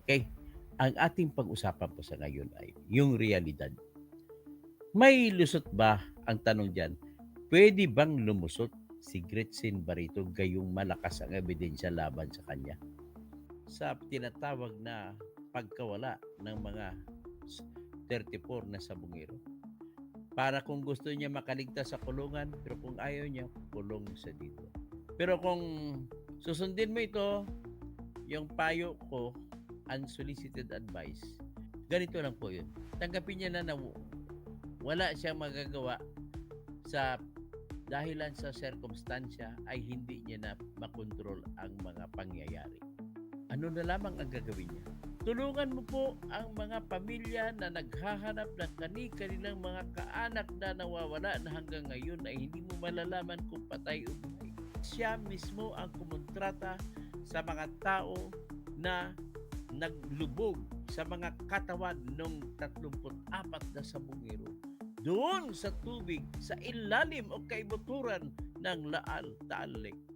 Okay? Ang ating pag-usapan po sa ngayon ay yung realidad. May lusot ba ang tanong diyan? Puwede bang lumusot si Gretchen Barreto gayong malakas ang ebidensya laban sa kanya? Sa tinatawag na pagkawala ng mga 34 na sabungero. Para kung gusto niya makaligtas sa kulungan, pero kung ayaw niya, kulong siya dito. Pero kung susundin mo ito, yung payo ko, unsolicited advice, ganito lang po yun. Tanggapin niya na wala siyang magagawa sa dahilan sa sirkumstansya ay hindi niya na makontrol ang mga pangyayari. Ano na lamang ang gagawin niya? Tulungan mo po ang mga pamilya na naghahanap ng kani-kanilang mga kaanak na nawawala na hanggang ngayon ay hindi mo malalaman kung patay o buhay. Siya mismo ang kumontrata sa mga tao na naglubog sa mga katawan ng 34 na sabungero doon sa tubig sa ilalim o kaibuturan ng Laal Taal Lake.